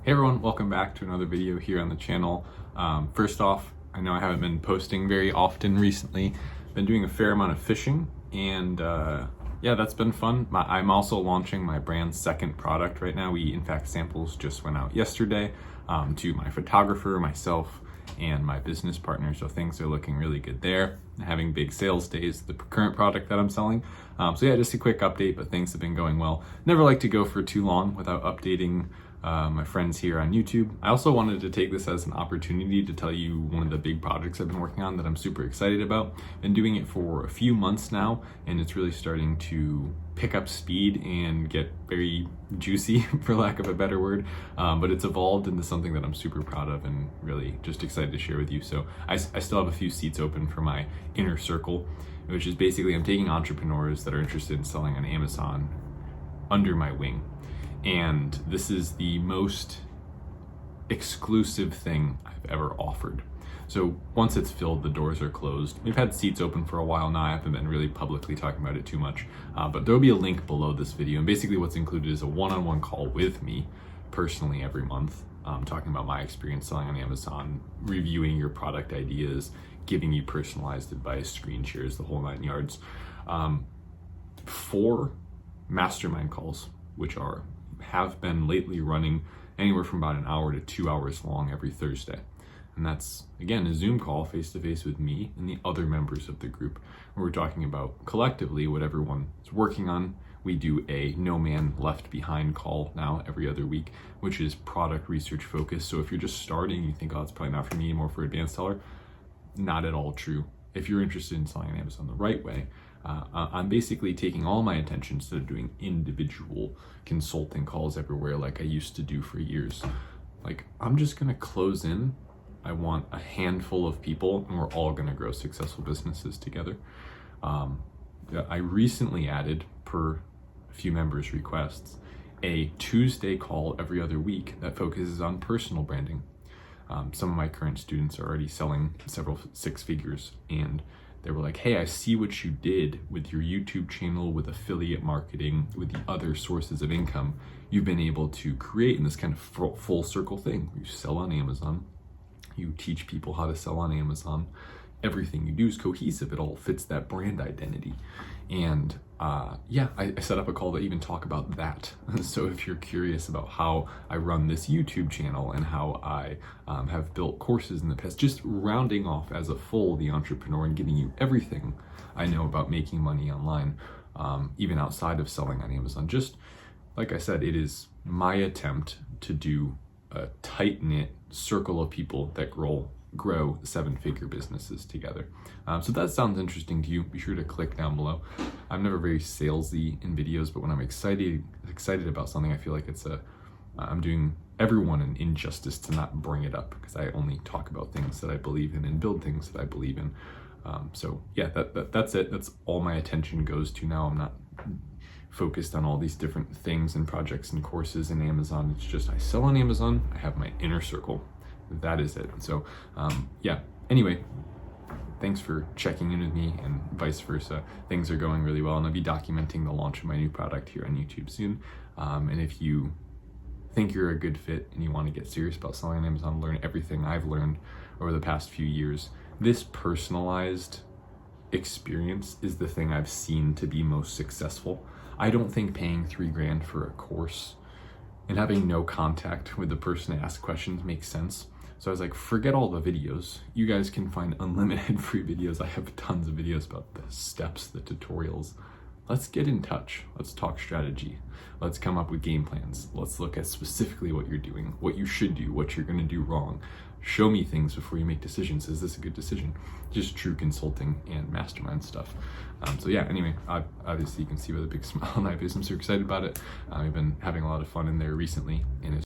Hey everyone, welcome back to another video here on the channel. First off, I know I haven't been posting very often recently. Been doing a fair amount of fishing and yeah, that's been fun. I'm also launching my brand's second product right now. In fact, samples just went out yesterday to my photographer, myself, and my business partner, so things are looking really good there. Having big sales days, the current product that I'm selling. So yeah, just a quick update, but things have been going well. Never like to go for too long without updating my friends here on YouTube. I also wanted to take this as an opportunity to tell you one of the big projects I've been working on that I'm super excited about. Been doing it for a few months now, and it's really starting to pick up speed and get very juicy, for lack of a better word. But it's evolved into something that I'm super proud of and really just excited to share with you. So I still have a few seats open for my inner circle, which is basically I'm taking entrepreneurs that are interested in selling on Amazon under my wing. And this is the most exclusive thing I've ever offered. So once it's filled, the doors are closed. We've had seats open for a while now. I haven't been really publicly talking about it too much, but there'll be a link below this video. And basically what's included is a one-on-one call with me personally every month, talking about my experience selling on Amazon, reviewing your product ideas, giving you personalized advice, screen shares, the whole 9 yards. 4 mastermind calls, which have been lately running anywhere from about an hour to 2 hours long every Thursday. And that's, again, a Zoom call face-to-face with me and the other members of the group, where we're talking about collectively what everyone is working on. We do a No Man Left Behind call now every other week, which is product research focused. So if you're just starting, you think, oh, it's probably not for me, more for advanced seller. Not at all true. If you're interested in selling on Amazon the right way, I'm basically taking all my attention instead of doing individual consulting calls everywhere like I used to do for years. Like, I'm just gonna close in. I want a handful of people and we're all gonna grow successful businesses together. I recently added, per a few members' requests, a Tuesday call every other week that focuses on personal branding. Some of my current students are already selling several 6 figures, and they were like, hey, I see what you did with your YouTube channel, with affiliate marketing, with the other sources of income you've been able to create in this kind of full circle thing. You sell on Amazon, you teach people how to sell on Amazon. Everything you do is cohesive. It all fits that brand identity. And yeah, I set up a call to even talk about that. So if you're curious about how I run this YouTube channel and how I have built courses in the past, just rounding off as a full the entrepreneur and giving you everything I know about making money online, even outside of selling on Amazon. Just like I said, it is my attempt to do a tight-knit circle of people that grow 7-figure businesses together. So if that sounds interesting to you, be sure to click down below. I'm never very salesy in videos, but when I'm excited about something, I feel like I'm doing everyone an injustice to not bring it up, because I only talk about things that I believe in and build things that I believe in. So yeah, that's it. That's all my attention goes to now. I'm not focused on all these different things and projects and courses in Amazon. It's just I sell on Amazon, I have my inner circle. That is it. So yeah, anyway, thanks for checking in with me and vice versa. Things are going really well, and I'll be documenting the launch of my new product here on YouTube soon. And if you think you're a good fit and you want to get serious about selling on Amazon, learn everything I've learned over the past few years, this personalized experience is the thing I've seen to be most successful. I don't think paying $3,000 for a course and having no contact with the person to ask questions makes sense. So I was like, forget all the videos. You guys can find unlimited free videos. I have tons of videos about the steps, the tutorials. Let's get in touch. Let's talk strategy. Let's come up with game plans. Let's look at specifically what you're doing, what you should do, what you're gonna do wrong. Show me things before you make decisions. Is this a good decision? Just true consulting and mastermind stuff. So yeah, anyway, obviously you can see with a big smile on my face, I'm super excited about it. I've been having a lot of fun in there recently, and it's